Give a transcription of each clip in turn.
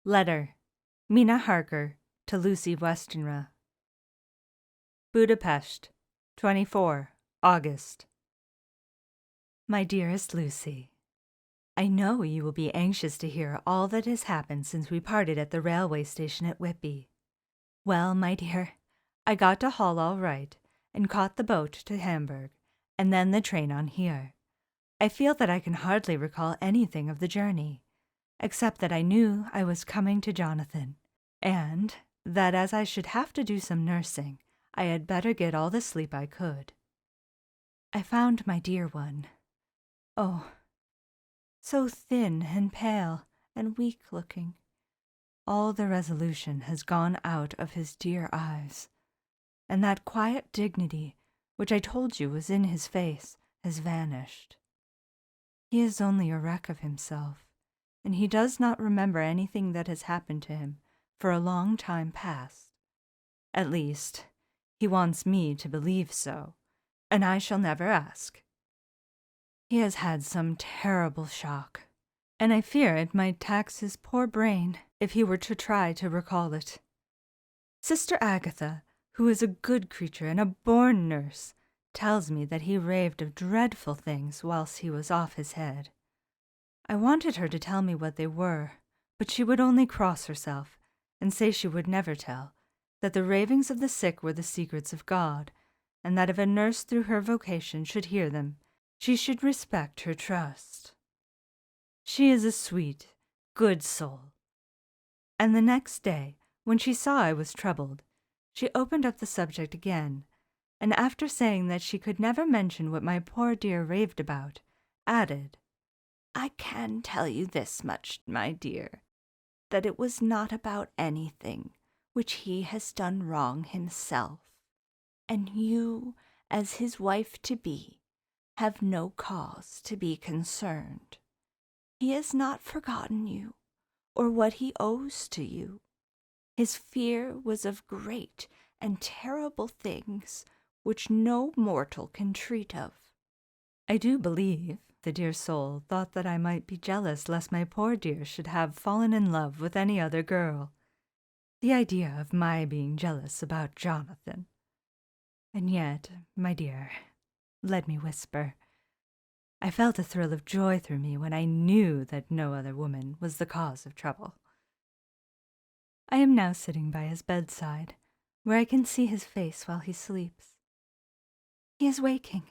Letter. Mina Harker to Lucy Westenra. Budapest, 24 August. My dearest Lucy, I know you will be anxious to hear all that has happened since we parted at the railway station at Whitby. Well, my dear, I got to Hull all right, and caught the boat to Hamburg, and then the train on here. I feel that I can hardly recall anything of the journey, except that I knew I was coming to Jonathan, and that as I should have to do some nursing, I had better get all the sleep I could. I found my dear one. Oh, so thin and pale and weak-looking. All the resolution has gone out of his dear eyes, and that quiet dignity which I told you was in his face has vanished. He is only a wreck of himself, and he does not remember anything that has happened to him for a long time past. At least, he wants me to believe so, and I shall never ask. He has had some terrible shock, and I fear it might tax his poor brain if he were to try to recall it. Sister Agatha, who is a good creature and a born nurse, tells me that he raved of dreadful things whilst he was off his head. I wanted her to tell me what they were, but she would only cross herself, and say she would never tell, that the ravings of the sick were the secrets of God, and that if a nurse through her vocation should hear them, she should respect her trust. She is a sweet, good soul. And the next day, when she saw I was troubled, she opened up the subject again, and after saying that she could never mention what my poor dear raved about, added, "I can tell you this much, my dear, that it was not about anything which he has done wrong himself, and you, as his wife-to-be, have no cause to be concerned. He has not forgotten you, or what he owes to you. His fear was of great and terrible things which no mortal can treat of." I do believe the dear soul thought that I might be jealous lest my poor dear should have fallen in love with any other girl. The idea of my being jealous about Jonathan! And yet, my dear, let me whisper, I felt a thrill of joy through me when I knew that no other woman was the cause of trouble. I am now sitting by his bedside, where I can see his face while he sleeps. He is waking.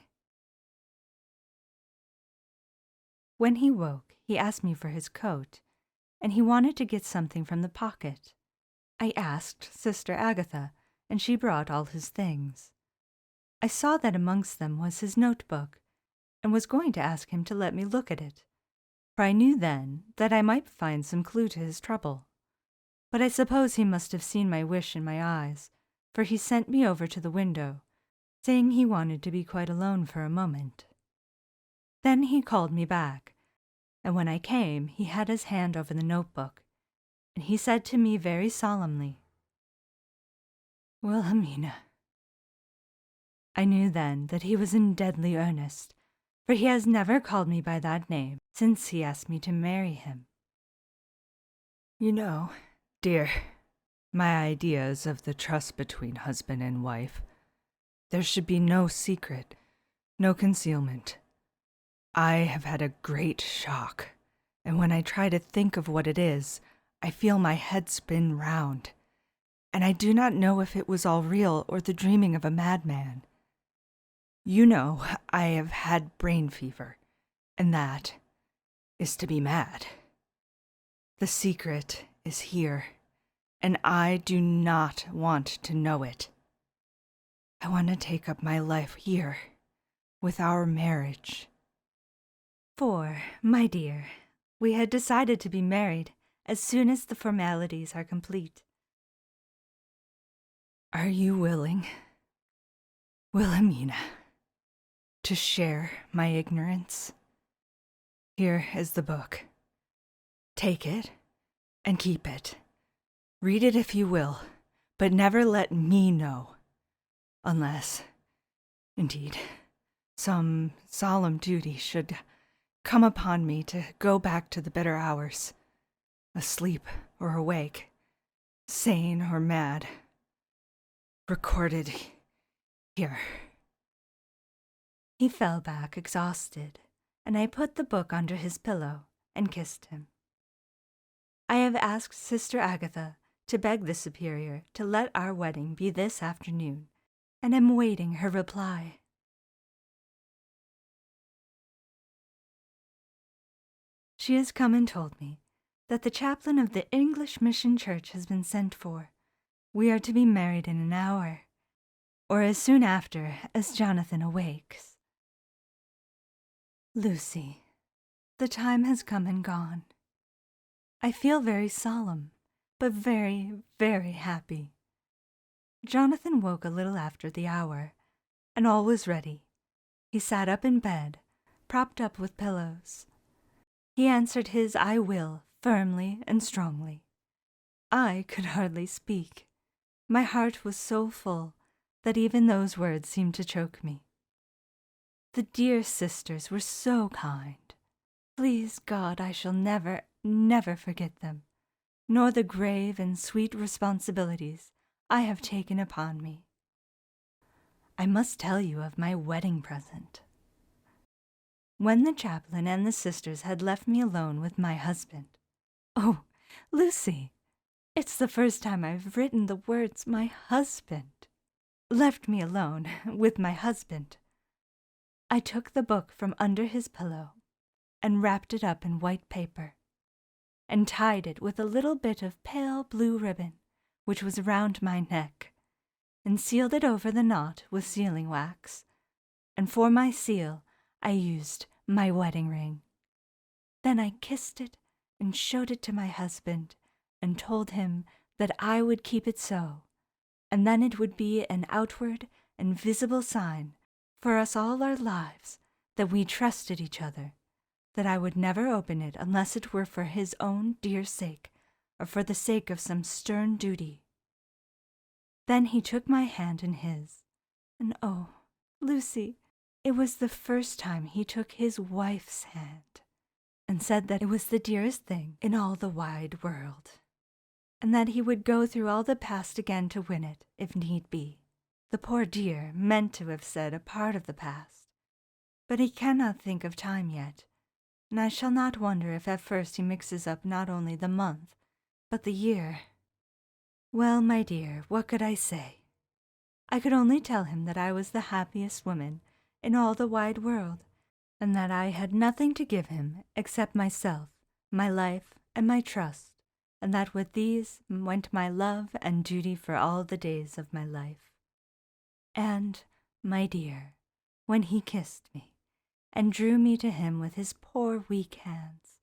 When he woke, he asked me for his coat, and he wanted to get something from the pocket. I asked Sister Agatha, and she brought all his things. I saw that amongst them was his notebook, and was going to ask him to let me look at it, for I knew then that I might find some clue to his trouble. But I suppose he must have seen my wish in my eyes, for he sent me over to the window, saying he wanted to be quite alone for a moment. Then he called me back, and when I came he had his hand over the notebook, and he said to me very solemnly, "Wilhelmina." I knew then that he was in deadly earnest, for he has never called me by that name since he asked me to marry him. You know, dear, my ideas of the trust between husband and wife. There should be no secret, no concealment. I have had a great shock, and when I try to think of what it is, I feel my head spin round, and I do not know if it was all real or the dreaming of a madman. You know, I have had brain fever, and that is to be mad. The secret is here, and I do not want to know it. I want to take up my life here, with our marriage. For, my dear, we had decided to be married as soon as the formalities are complete. Are you willing, Wilhelmina, to share my ignorance? Here is the book. Take it and keep it. Read it if you will, but never let me know, unless, indeed, some solemn duty should come upon me to go back to the better hours, asleep or awake, sane or mad. Recorded here. He fell back exhausted, and I put the book under his pillow and kissed him. I have asked Sister Agatha to beg the Superior to let our wedding be this afternoon, and am waiting her reply. She has come and told me that the chaplain of the English Mission Church has been sent for. We are to be married in an hour, or as soon after as Jonathan awakes. Lucy, the time has come and gone. I feel very solemn, but very, very happy. Jonathan woke a little after the hour, and all was ready. He sat up in bed, propped up with pillows. He answered his "I will" firmly and strongly. I could hardly speak. My heart was so full that even those words seemed to choke me. The dear sisters were so kind. Please God, I shall never, never forget them, nor the grave and sweet responsibilities I have taken upon me. I must tell you of my wedding present. When the chaplain and the sisters had left me alone with my husband— oh, Lucy, it's the first time I've written the words "my husband." Left me alone with my husband, I took the book from under his pillow and wrapped it up in white paper, and tied it with a little bit of pale blue ribbon which was round my neck, and sealed it over the knot with sealing wax, and for my seal I used my wedding ring. Then I kissed it and showed it to my husband, and told him that I would keep it so, and then it would be an outward and visible sign for us all our lives that we trusted each other, that I would never open it unless it were for his own dear sake, or for the sake of some stern duty. Then he took my hand in his, and oh, Lucy, it was the first time he took his wife's hand, and said that it was the dearest thing in all the wide world, and that he would go through all the past again to win it, if need be. The poor dear meant to have said a part of the past, but he cannot think of time yet, and I shall not wonder if at first he mixes up not only the month, but the year. Well, my dear, what could I say? I could only tell him that I was the happiest woman in all the wide world, and that I had nothing to give him except myself, my life, and my trust, and that with these went my love and duty for all the days of my life. And, my dear, when he kissed me, and drew me to him with his poor weak hands,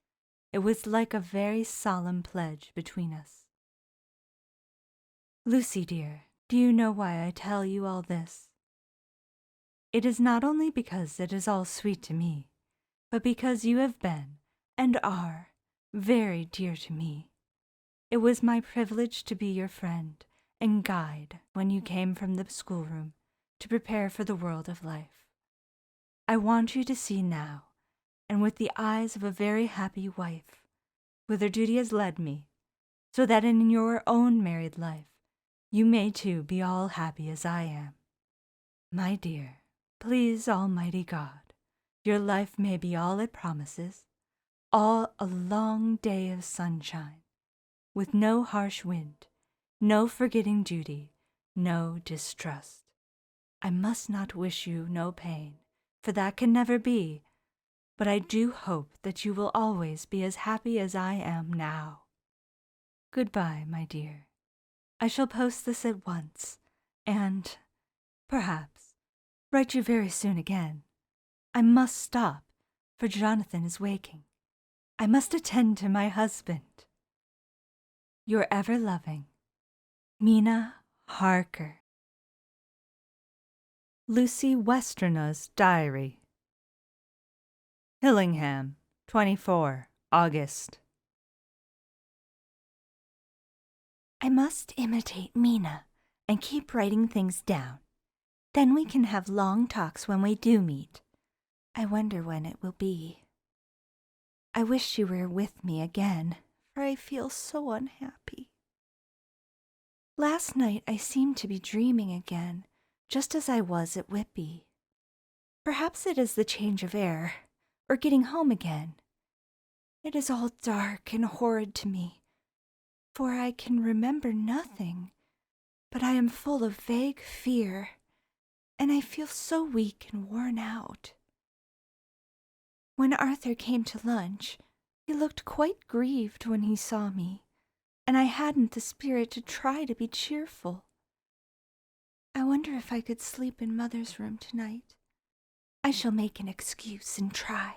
it was like a very solemn pledge between us. Lucy, dear, do you know why I tell you all this? It is not only because it is all sweet to me, but because you have been, and are, very dear to me. It was my privilege to be your friend and guide when you came from the schoolroom to prepare for the world of life. I want you to see now, and with the eyes of a very happy wife, whither duty has led me, so that in your own married life you may too be all happy as I am. My dear, please Almighty God, your life may be all it promises, all a long day of sunshine, with no harsh wind, no forgetting duty, no distrust. I must not wish you no pain, for that can never be, but I do hope that you will always be as happy as I am now. Goodbye, my dear. I shall post this at once, and, perhaps, write you very soon again. I must stop, for Jonathan is waking. I must attend to my husband. Your ever-loving Mina Harker. Lucy Westernau's Diary. Hillingham, 24 August. I must imitate Mina and keep writing things down. Then we can have long talks when we do meet. I wonder when it will be. I wish you were with me again, for I feel so unhappy. Last night I seemed to be dreaming again, just as I was at Whitby. Perhaps it is the change of air, or getting home again. It is all dark and horrid to me, for I can remember nothing, but I am full of vague fear, and I feel so weak and worn out. When Arthur came to lunch, he looked quite grieved when he saw me, and I hadn't the spirit to try to be cheerful. I wonder if I could sleep in Mother's room tonight. I shall make an excuse and try.